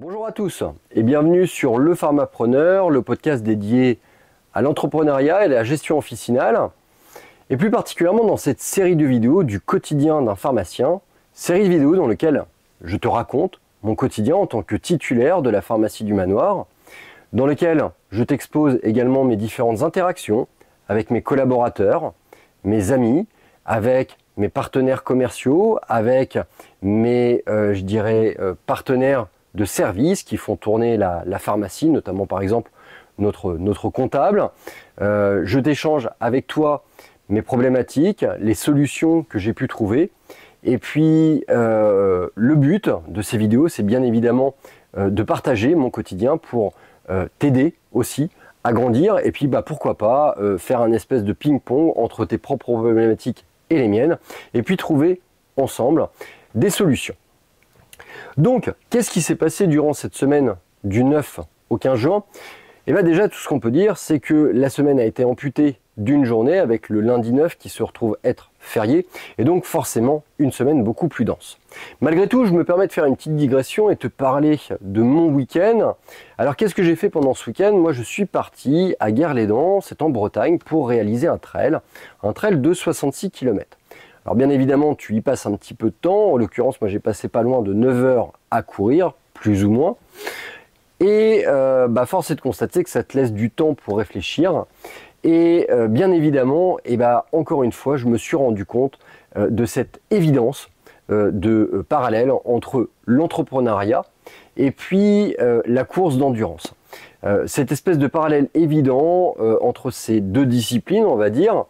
Bonjour à tous et bienvenue sur Le Pharmapreneur, le podcast dédié à l'entrepreneuriat et à la gestion officinale, et plus particulièrement dans cette série de vidéos du quotidien d'un pharmacien, série de vidéos dans laquelle je te raconte mon quotidien en tant que titulaire de la pharmacie du Manoir, dans lequel je t'expose également mes différentes interactions avec mes collaborateurs, mes amis, avec mes partenaires commerciaux, avec mes partenaires de services qui font tourner la pharmacie, notamment par exemple notre comptable. Je t'échange avec toi mes problématiques, les solutions que j'ai pu trouver. Et puis le but de ces vidéos, c'est bien évidemment de partager mon quotidien pour t'aider aussi à grandir. Et puis pourquoi pas faire un espèce de ping-pong entre tes propres problématiques et les miennes. Et puis trouver ensemble des solutions. Donc, qu'est-ce qui s'est passé durant cette semaine du 9 au 15 juin? Et bien déjà, tout ce qu'on peut dire, c'est que la semaine a été amputée d'une journée avec le lundi 9 qui se retrouve être férié, et donc forcément une semaine beaucoup plus dense. Malgré tout, je me permets de faire une petite digression et te parler de mon week-end. Alors qu'est-ce que j'ai fait pendant ce week-end? Moi, je suis parti à Guerre-les-Dents, c'est en Bretagne, pour réaliser un trail de 66 km. Alors bien évidemment, tu y passes un petit peu de temps. En l'occurrence, moi j'ai passé pas loin de 9 heures à courir, plus ou moins. Et force est de constater que ça te laisse du temps pour réfléchir. Et bien évidemment, encore une fois, je me suis rendu compte de cette évidence de parallèle entre l'entrepreneuriat et puis la course d'endurance. Cette espèce de parallèle évident entre ces deux disciplines, on va dire,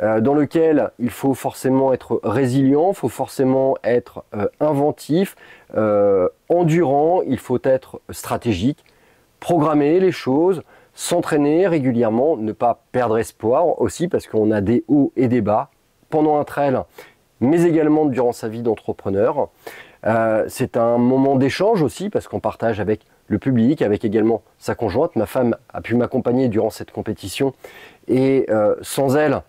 dans lequel il faut forcément être résilient, il faut forcément être inventif, endurant, il faut être stratégique, programmer les choses, s'entraîner régulièrement, ne pas perdre espoir aussi parce qu'on a des hauts et des bas pendant un trail, mais également durant sa vie d'entrepreneur. C'est un moment d'échange aussi parce qu'on partage avec le public, avec également sa conjointe. Ma femme a pu m'accompagner durant cette compétition et sans elle,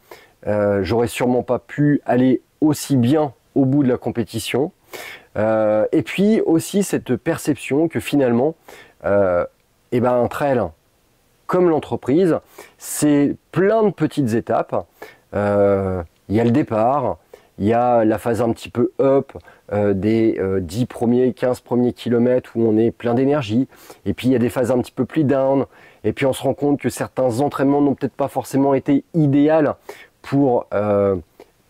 j'aurais sûrement pas pu aller aussi bien au bout de la compétition. Et puis aussi cette perception que finalement, un trail, comme l'entreprise, c'est plein de petites étapes. Il y a le départ, il y a la phase un petit peu up des 10 premiers, 15 premiers kilomètres où on est plein d'énergie. Et puis il y a des phases un petit peu plus down. Et puis on se rend compte que certains entraînements n'ont peut-être pas forcément été idéaux pour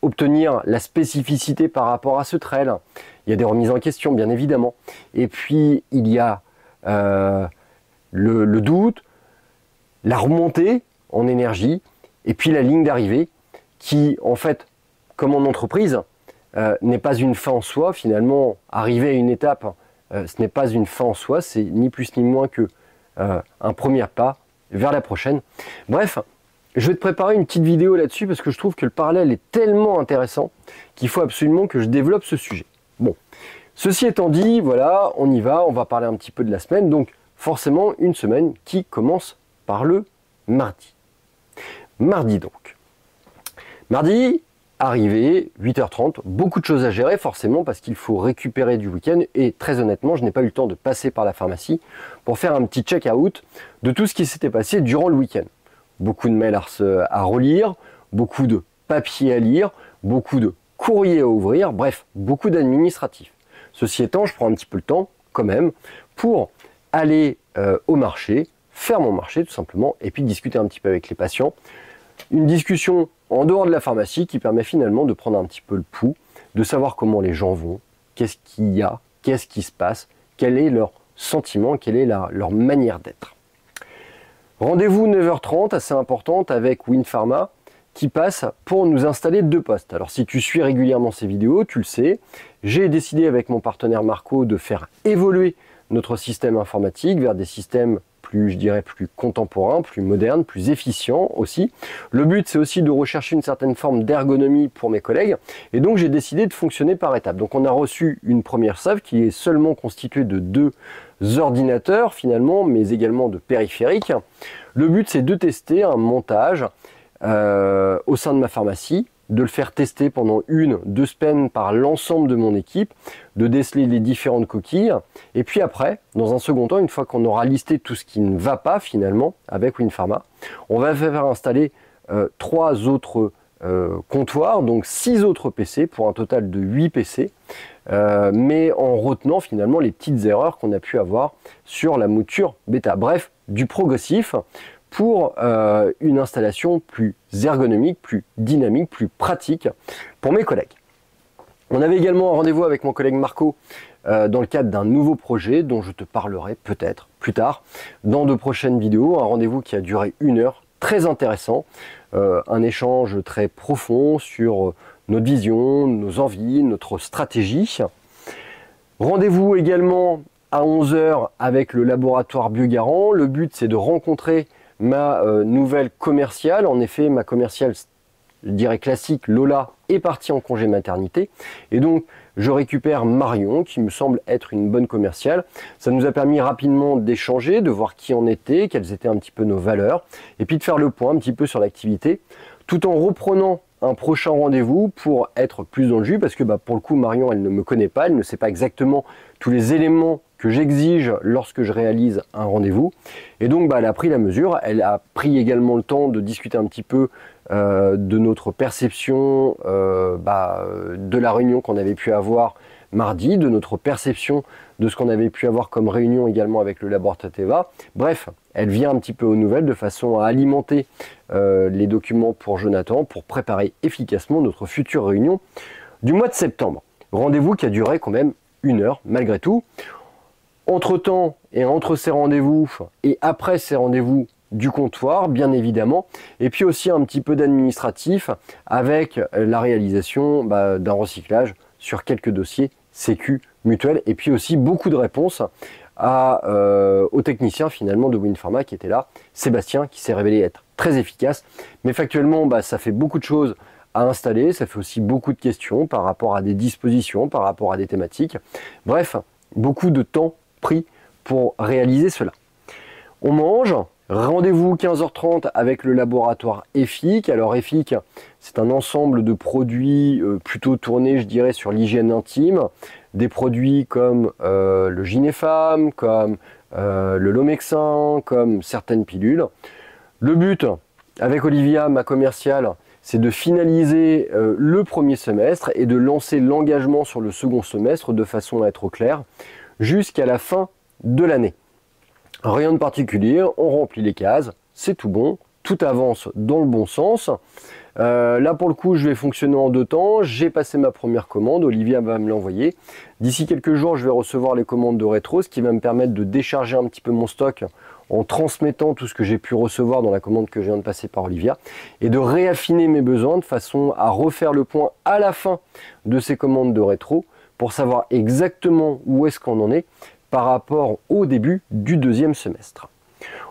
obtenir la spécificité par rapport à ce trail. Il y a des remises en question, bien évidemment. Et puis il y a le doute, la remontée en énergie, et puis la ligne d'arrivée qui, en fait, comme en entreprise, n'est pas une fin en soi. Finalement, arriver à une étape, ce n'est pas une fin en soi, c'est ni plus ni moins que un premier pas vers la prochaine. Bref, je vais te préparer une petite vidéo là-dessus parce que je trouve que le parallèle est tellement intéressant qu'il faut absolument que je développe ce sujet. Bon, ceci étant dit, voilà, on y va, on va parler un petit peu de la semaine. Donc, forcément, une semaine qui commence par le mardi. Mardi donc. Mardi, arrivé, 8h30, beaucoup de choses à gérer forcément parce qu'il faut récupérer du week-end et très honnêtement, je n'ai pas eu le temps de passer par la pharmacie pour faire un petit check-out de tout ce qui s'était passé durant le week-end. Beaucoup de mails à relire, beaucoup de papiers à lire, beaucoup de courriers à ouvrir, bref, beaucoup d'administratifs. Ceci étant, je prends un petit peu le temps quand même pour aller au marché, faire mon marché tout simplement et puis discuter un petit peu avec les patients. Une discussion en dehors de la pharmacie qui permet finalement de prendre un petit peu le pouls, de savoir comment les gens vont, qu'est-ce qu'il y a, qu'est-ce qui se passe, quel est leur sentiment, quelle est leur manière d'être. Rendez-vous 9h30, assez importante, avec Winpharma qui passe pour nous installer 2 postes. Alors si tu suis régulièrement ces vidéos, tu le sais, j'ai décidé avec mon partenaire Marco de faire évoluer notre système informatique vers des systèmes plus contemporains, plus modernes, plus efficients aussi. Le but, c'est aussi de rechercher une certaine forme d'ergonomie pour mes collègues. Et donc, j'ai décidé de fonctionner par étapes. Donc, on a reçu une première SAV qui est seulement constituée de 2 ordinateurs finalement, mais également de périphériques. Le but, c'est de tester un montage au sein de ma pharmacie de le faire tester pendant 1-2 semaines par l'ensemble de mon équipe, de déceler les différentes coquilles. Et puis après, dans un second temps, une fois qu'on aura listé tout ce qui ne va pas finalement avec WinPharma, on va faire installer 3 autres comptoirs, donc 6 autres PC pour un total de 8 PC, mais en retenant finalement les petites erreurs qu'on a pu avoir sur la mouture bêta. Bref, du progressif pour une installation plus ergonomique, plus dynamique, plus pratique pour mes collègues. On avait également un rendez-vous avec mon collègue Marco dans le cadre d'un nouveau projet dont je te parlerai peut-être plus tard dans de prochaines vidéos. Un rendez-vous qui a duré 1 heure, très intéressant, un échange très profond sur notre vision, nos envies, notre stratégie. Rendez-vous également à 11 h avec le laboratoire Biogarant. Le but, c'est de rencontrer ma nouvelle commerciale. En effet, ma commerciale, je dirais classique, Lola, est partie en congé maternité. Et donc, je récupère Marion, qui me semble être une bonne commerciale. Ça nous a permis rapidement d'échanger, de voir qui en était, quelles étaient un petit peu nos valeurs, et puis de faire le point un petit peu sur l'activité, tout en reprenant un prochain rendez-vous pour être plus dans le jus, parce que pour le coup, Marion, elle ne me connaît pas, elle ne sait pas exactement tous les éléments que j'exige lorsque je réalise un rendez-vous. Et donc, elle a pris la mesure, elle a pris également le temps de discuter un petit peu de notre perception de la réunion qu'on avait pu avoir mardi, de notre perception de ce qu'on avait pu avoir comme réunion également avec le laboratoire Teva. Bref, elle vient un petit peu aux nouvelles de façon à alimenter les documents pour Jonathan pour préparer efficacement notre future réunion du mois de septembre. Rendez-vous qui a duré quand même 1 heure malgré tout. Entre-temps et entre ces rendez-vous et après ces rendez-vous du comptoir, bien évidemment, et puis aussi un petit peu d'administratif avec la réalisation d'un recyclage sur quelques dossiers sécu mutuelle, et puis aussi beaucoup de réponses aux techniciens finalement de WinPharma qui était là, Sébastien, qui s'est révélé être très efficace, mais factuellement ça fait beaucoup de choses à installer, ça fait aussi beaucoup de questions par rapport à des dispositions, par rapport à des thématiques, bref, beaucoup de temps pris pour réaliser cela. On mange. Rendez-vous 15h30 avec le laboratoire EFIC. Alors EFIC, c'est un ensemble de produits plutôt tournés, je dirais, sur l'hygiène intime. Des produits comme le Ginefam, comme le Lomexin, comme certaines pilules. Le but, avec Olivia, ma commerciale, c'est de finaliser le premier semestre et de lancer l'engagement sur le second semestre de façon à être au clair jusqu'à la fin de l'année. Rien de particulier, on remplit les cases, c'est tout bon, tout avance dans le bon sens. Là pour le coup, je vais fonctionner en 2 temps. J'ai passé ma première commande, Olivia va me l'envoyer. D'ici quelques jours, je vais recevoir les commandes de rétro, ce qui va me permettre de décharger un petit peu mon stock en transmettant tout ce que j'ai pu recevoir dans la commande que je viens de passer par Olivia et de réaffiner mes besoins de façon à refaire le point à la fin de ces commandes de rétro pour savoir exactement où est-ce qu'on en est par rapport au début du 2e semestre.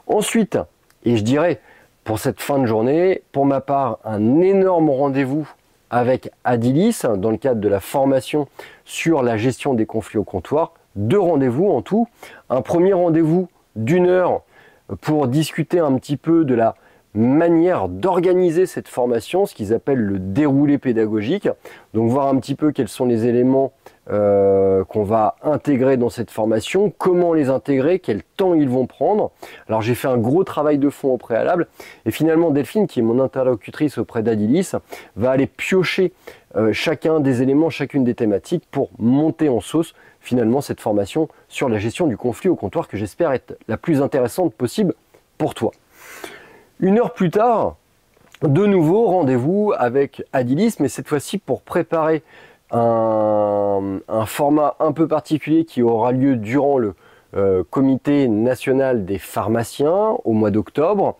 Ensuite, et je dirais pour cette fin de journée, pour ma part, un énorme rendez-vous avec Adilis dans le cadre de la formation sur la gestion des conflits au comptoir. 2 rendez-vous en tout. Un premier rendez-vous d'1 heure pour discuter un petit peu de la manière d'organiser cette formation, ce qu'ils appellent le déroulé pédagogique. Donc voir un petit peu quels sont les éléments qu'on va intégrer dans cette formation, comment les intégrer, quel temps ils vont prendre. Alors j'ai fait un gros travail de fond au préalable et finalement Delphine, qui est mon interlocutrice auprès d'Adilis, va aller piocher chacun des éléments, chacune des thématiques pour monter en sauce finalement cette formation sur la gestion du conflit au comptoir que j'espère être la plus intéressante possible pour toi. 1 heure plus tard, de nouveau rendez-vous avec Adilis, mais cette fois-ci pour préparer un format un peu particulier qui aura lieu durant le comité national des pharmaciens au mois d'octobre,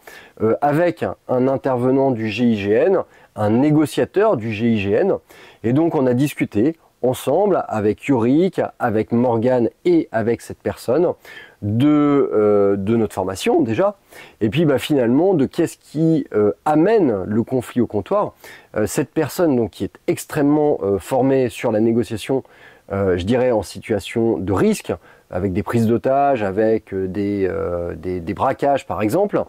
avec un intervenant du GIGN, un négociateur du GIGN, et donc on a discuté ensemble avec Yurick, avec Morgane et avec cette personne de notre formation déjà, et puis finalement de qu'est-ce qui amène le conflit au comptoir. Cette personne donc, qui est extrêmement formée sur la négociation, je dirais en situation de risque, avec des prises d'otages, avec des braquages par exemple,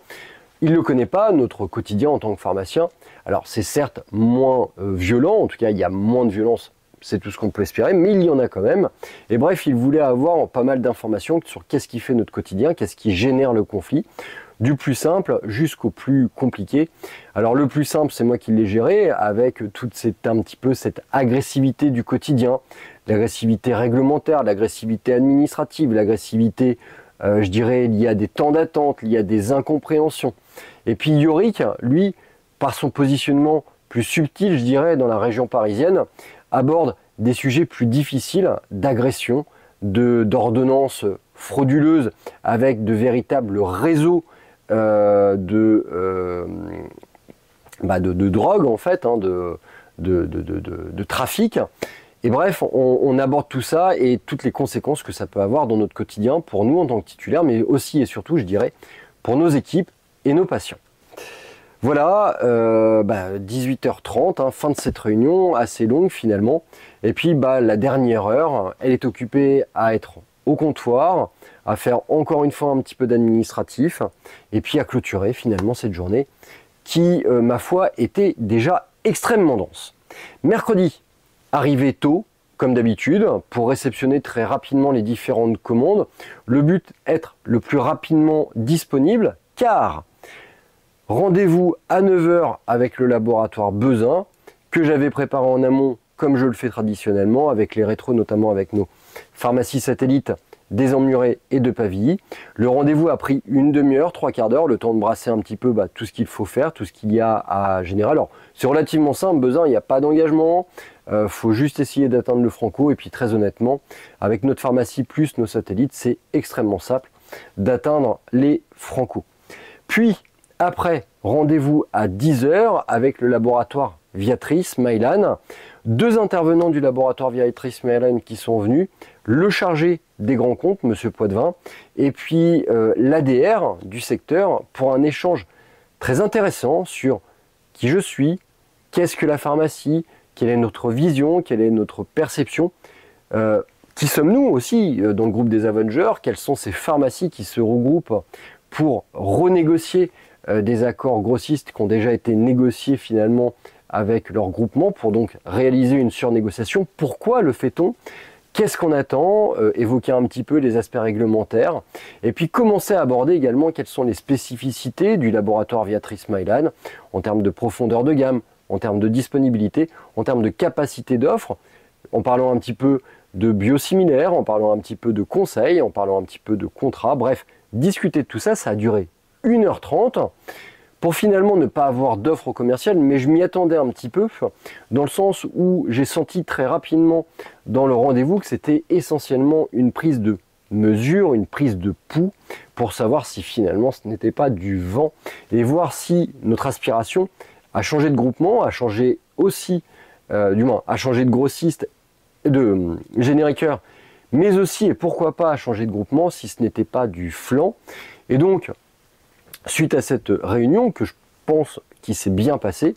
il ne le connaît pas, notre quotidien en tant que pharmacien. Alors c'est certes moins violent, en tout cas il y a moins de violence, c'est tout ce qu'on peut espérer, mais il y en a quand même. Et bref, il voulait avoir pas mal d'informations sur qu'est-ce qui fait notre quotidien, qu'est-ce qui génère le conflit, du plus simple jusqu'au plus compliqué. Alors le plus simple, c'est moi qui l'ai géré, avec un petit peu cette agressivité du quotidien, l'agressivité réglementaire, l'agressivité administrative, l'agressivité, je dirais, liée à des temps d'attente, liée à des incompréhensions. Et puis Yorick, lui, par son positionnement plus subtil, je dirais, dans la région parisienne, aborde des sujets plus difficiles d'agression, d'ordonnances frauduleuses avec de véritables réseaux de drogue en fait, hein, de trafic. Et bref, on aborde tout ça et toutes les conséquences que ça peut avoir dans notre quotidien pour nous en tant que titulaires, mais aussi et surtout, je dirais, pour nos équipes et nos patients. Voilà, 18h30, hein, fin de cette réunion, assez longue finalement. Et puis la dernière heure, elle est occupée à être au comptoir, à faire encore une fois un petit peu d'administratif, et puis à clôturer finalement cette journée qui, ma foi, était déjà extrêmement dense. Mercredi, arrivé tôt, comme d'habitude, pour réceptionner très rapidement les différentes commandes. Le but, être le plus rapidement disponible, car rendez-vous à 9 h avec le laboratoire Bezin, que j'avais préparé en amont, comme je le fais traditionnellement, avec les rétros, notamment avec nos pharmacies satellites des Emmurés et de Pavilly. Le rendez-vous a pris une demi-heure, 3/4 d'heure, le temps de brasser un petit peu tout ce qu'il faut faire, tout ce qu'il y a à générer. Alors, c'est relativement simple, Bezin, il n'y a pas d'engagement, faut juste essayer d'atteindre le Franco, et puis très honnêtement, avec notre pharmacie plus nos satellites, c'est extrêmement simple d'atteindre les Franco. Puis, après, rendez-vous à 10 h avec le laboratoire Viatris Mylan. 2 intervenants du laboratoire Viatris Mylan qui sont venus, le chargé des grands comptes, Monsieur Poitvin, et puis l'ADR du secteur pour un échange très intéressant sur qui je suis, qu'est-ce que la pharmacie, quelle est notre vision, quelle est notre perception, qui sommes-nous aussi dans le groupe des Avengers, quelles sont ces pharmacies qui se regroupent pour renégocier des accords grossistes qui ont déjà été négociés finalement avec leur groupement pour donc réaliser une surnégociation. Pourquoi le fait-on? Qu'est-ce qu'on attend? Évoquer un petit peu les aspects réglementaires et puis commencer à aborder également quelles sont les spécificités du laboratoire Viatris Mylan en termes de profondeur de gamme, en termes de disponibilité, en termes de capacité d'offre, en parlant un petit peu de biosimilaires, en parlant un petit peu de conseils, en parlant un petit peu de contrats, bref, discuter de tout ça, ça a duré 1h30 pour finalement ne pas avoir d'offre commerciale, mais je m'y attendais un petit peu dans le sens où j'ai senti très rapidement dans le rendez-vous que c'était essentiellement une prise de mesure, une prise de pouls pour savoir si finalement ce n'était pas du vent et voir si notre aspiration a changé de groupement, a changé aussi, a changé de grossiste, de génériqueur, mais aussi et pourquoi pas a changé de groupement si ce n'était pas du flanc. Et donc, suite à cette réunion que je pense qui s'est bien passée,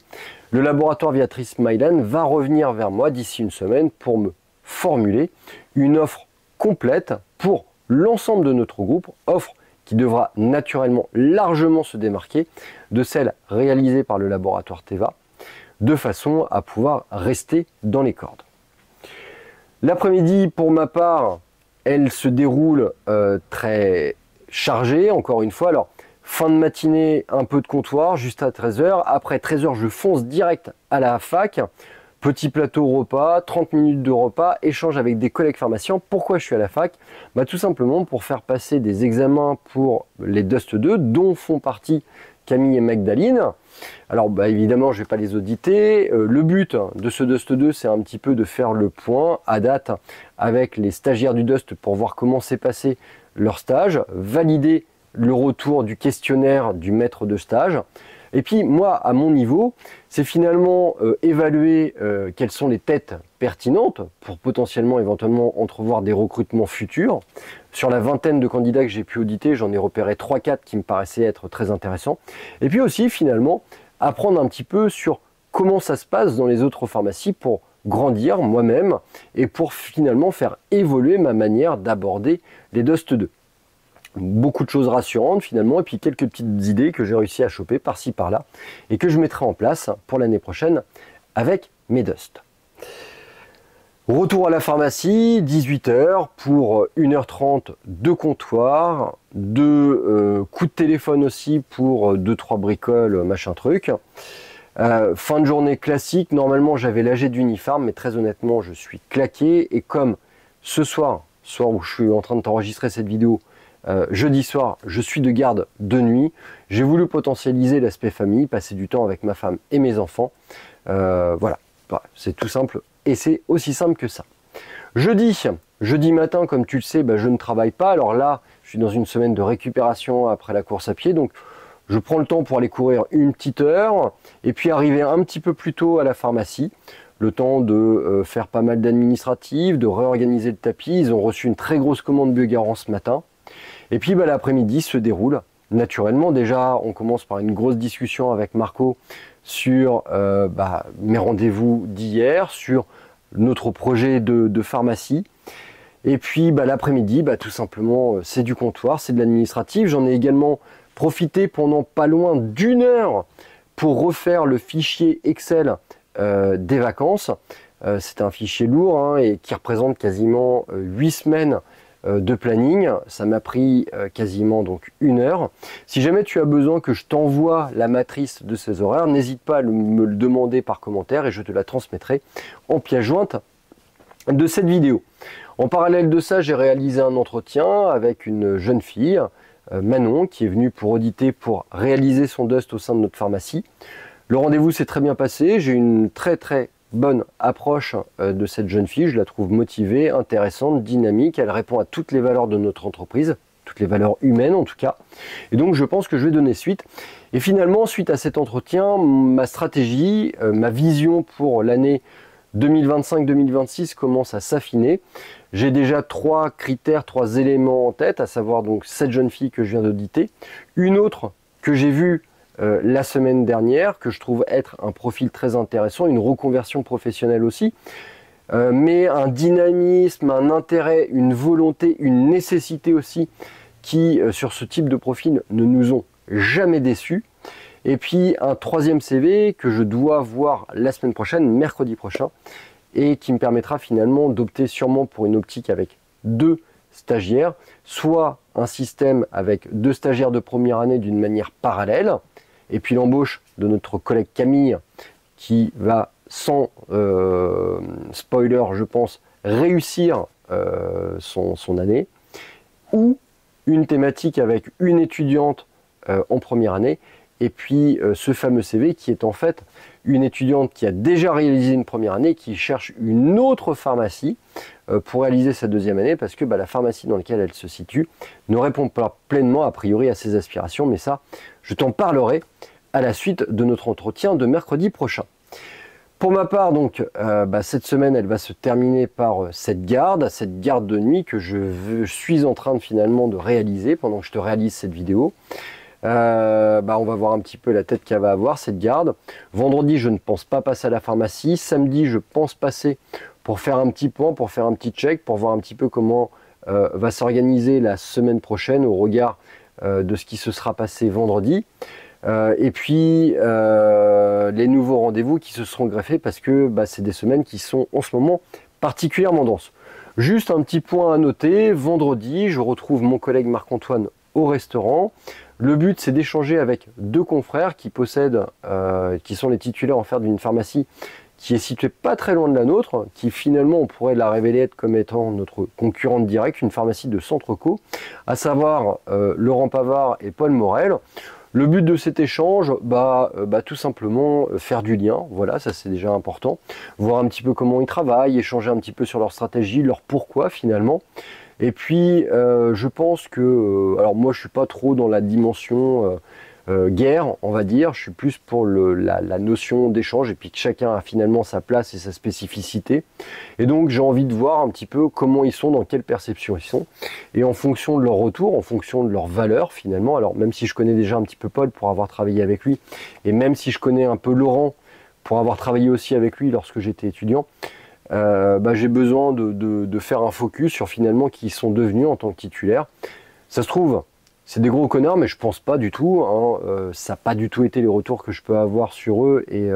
le laboratoire Viatris Mylan va revenir vers moi d'ici une semaine pour me formuler une offre complète pour l'ensemble de notre groupe, offre qui devra naturellement largement se démarquer de celle réalisée par le laboratoire Teva, de façon à pouvoir rester dans les cordes. L'après-midi, pour ma part, elle se déroule très chargée, encore une fois. Alors, fin de matinée, un peu de comptoir, juste à 13 h. Après 13 h, je fonce direct à la fac. Petit plateau repas, 30 minutes de repas, échange avec des collègues pharmaciens. Pourquoi je suis à la fac? Tout simplement pour faire passer des examens pour les Dust 2, dont font partie Camille et Magdaline. Alors évidemment, je ne vais pas les auditer. Le but de ce Dust 2, c'est un petit peu de faire le point à date avec les stagiaires du Dust pour voir comment s'est passé leur stage, valider le retour du questionnaire du maître de stage. Et puis moi, à mon niveau, c'est finalement évaluer quelles sont les têtes pertinentes pour potentiellement, éventuellement, entrevoir des recrutements futurs. Sur la vingtaine de candidats que j'ai pu auditer, j'en ai repéré 3-4 qui me paraissaient être très intéressants. Et puis aussi, finalement, apprendre un petit peu sur comment ça se passe dans les autres pharmacies pour grandir moi-même et pour finalement faire évoluer ma manière d'aborder les Dust 2. beaucoup de choses rassurantes finalement, et puis quelques petites idées que j'ai réussi à choper par-ci par-là, et que je mettrai en place pour l'année prochaine avec mes Dust. Retour à la pharmacie, 18 h pour 1 h 30 de comptoir, de coups de téléphone aussi pour 2-3 bricoles, machin truc. Fin de journée classique, normalement j'avais l'AG d'Unifarm, mais très honnêtement je suis claqué, et comme ce soir où je suis en train de t'enregistrer cette vidéo, jeudi soir, je suis de garde de nuit, j'ai voulu potentialiser l'aspect famille, passer du temps avec ma femme et mes enfants. Voilà, c'est tout simple et c'est aussi simple que ça. Jeudi matin, comme tu le sais, je ne travaille pas. Alors là, je suis dans une semaine de récupération après la course à pied, donc je prends le temps pour aller courir une petite heure et puis arriver un petit peu plus tôt à la pharmacie. Le temps de faire pas mal d'administratifs, de réorganiser le tapis. Ils ont reçu une très grosse commande Biogarant ce matin. Et puis l'après-midi se déroule naturellement. Déjà, on commence par une grosse discussion avec Marco sur mes rendez-vous d'hier, sur notre projet de pharmacie. Et puis l'après-midi, tout simplement, c'est du comptoir, c'est de l'administratif. J'en ai également profité pendant pas loin d'1 heure pour refaire le fichier Excel des vacances. C'est un fichier lourd et qui représente quasiment 8 semaines de planning. Ça m'a pris quasiment donc 1 heure. Si jamais tu as besoin que je t'envoie la matrice de ces horaires, n'hésite pas à me le demander par commentaire et je te la transmettrai en pièce jointe de cette vidéo. En parallèle de ça, j'ai réalisé un entretien avec une jeune fille, Manon, qui est venue pour auditer, pour réaliser son Dust au sein de notre pharmacie. Le rendez-vous s'est très bien passé, j'ai une très bonne approche de cette jeune fille, je la trouve motivée, intéressante, dynamique, elle répond à toutes les valeurs de notre entreprise, toutes les valeurs humaines en tout cas, et donc je pense que je vais donner suite. Et finalement, suite à cet entretien, ma stratégie, ma vision pour l'année 2025-2026 commence à s'affiner. J'ai déjà 3 critères, 3 éléments en tête, à savoir donc cette jeune fille que je viens d'auditer, une autre que j'ai vue la semaine dernière, que je trouve être un profil très intéressant, une reconversion professionnelle aussi, mais un dynamisme, un intérêt, une volonté, une nécessité aussi qui, sur ce type de profil, ne nous ont jamais déçus. Et puis un 3e CV que je dois voir la semaine prochaine, mercredi prochain, et qui me permettra finalement d'opter sûrement pour une optique avec 2 stagiaires, soit un système avec 2 stagiaires de première année d'une manière parallèle, et puis l'embauche de notre collègue Camille qui va, sans spoiler je pense, réussir son année, ou une thématique avec une étudiante en première année, et puis ce fameux CV qui est en fait une étudiante qui a déjà réalisé une première année, qui cherche une autre pharmacie pour réaliser sa 2e année, parce que la pharmacie dans laquelle elle se situe ne répond pas pleinement a priori à ses aspirations, mais ça je t'en parlerai à la suite de notre entretien de mercredi prochain. Pour ma part donc, cette semaine elle va se terminer par cette garde de nuit que je suis en train finalement de réaliser pendant que je te réalise cette vidéo. On va voir un petit peu la tête qu'elle va avoir cette garde. Vendredi je ne pense pas passer à la pharmacie. Samedi je pense passer pour faire un petit point, pour faire un petit check, pour voir un petit peu comment va s'organiser la semaine prochaine au regard de ce qui se sera passé vendredi. Et puis les nouveaux rendez-vous qui se seront greffés, parce que c'est des semaines qui sont en ce moment particulièrement denses. Juste un petit point à noter, vendredi je retrouve mon collègue Marc-Antoine au restaurant. Le but c'est d'échanger avec 2 confrères qui possèdent, qui sont les titulaires en fait d'une pharmacie qui est située pas très loin de la nôtre, qui finalement on pourrait la révéler être comme étant notre concurrente directe, une pharmacie de Centreco, à savoir Laurent Pavard et Paul Morel. Le but de cet échange, tout simplement faire du lien, voilà, ça c'est déjà important, voir un petit peu comment ils travaillent, échanger un petit peu sur leur stratégie, leur pourquoi finalement. Et puis je pense que, alors moi je suis pas trop dans la dimension guerre, on va dire, je suis plus pour la notion d'échange, et puis que chacun a finalement sa place et sa spécificité. Et donc j'ai envie de voir un petit peu comment ils sont, dans quelle perception ils sont, et en fonction de leur retour, en fonction de leurs valeurs finalement. Alors même si je connais déjà un petit peu Paul pour avoir travaillé avec lui, et même si je connais un peu Laurent pour avoir travaillé aussi avec lui lorsque j'étais étudiant, j'ai besoin de faire un focus sur finalement qui ils sont devenus en tant que titulaires. Ça se trouve, c'est des gros connards, mais je pense pas du tout, hein. Ça n'a pas du tout été les retours que je peux avoir sur eux. Et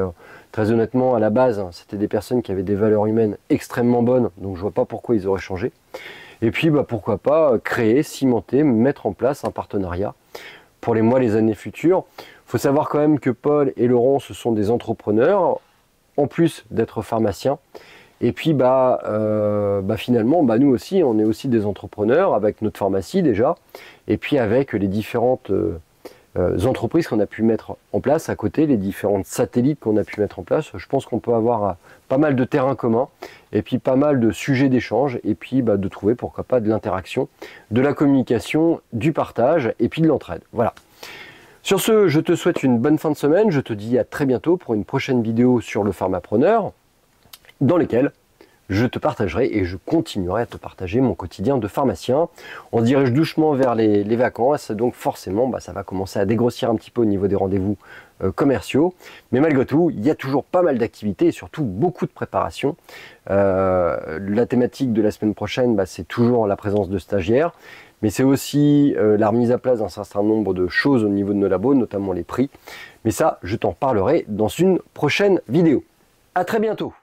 très honnêtement, à la base, c'était des personnes qui avaient des valeurs humaines extrêmement bonnes. Donc je vois pas pourquoi ils auraient changé. Et puis pourquoi pas créer, cimenter, mettre en place un partenariat pour les mois, les années futures. Il faut savoir quand même que Paul et Laurent, ce sont des entrepreneurs, en plus d'être pharmaciens. Et puis finalement, nous aussi, on est aussi des entrepreneurs avec notre pharmacie déjà, et puis avec les différentes entreprises qu'on a pu mettre en place à côté, les différentes satellites qu'on a pu mettre en place. Je pense qu'on peut avoir pas mal de terrains communs, et puis pas mal de sujets d'échange, et puis de trouver pourquoi pas de l'interaction, de la communication, du partage, et puis de l'entraide. Voilà. Sur ce, je te souhaite une bonne fin de semaine, je te dis à très bientôt pour une prochaine vidéo sur le pharmapreneur, dans lesquels je te partagerai et je continuerai à te partager mon quotidien de pharmacien. On se dirige doucement vers les vacances, donc forcément ça va commencer à dégrossir un petit peu au niveau des rendez-vous commerciaux. Mais malgré tout, il y a toujours pas mal d'activités et surtout beaucoup de préparation. La thématique de la semaine prochaine, c'est toujours la présence de stagiaires, mais c'est aussi la remise à place d'un certain nombre de choses au niveau de nos labos, notamment les prix. Mais ça, je t'en parlerai dans une prochaine vidéo. À très bientôt!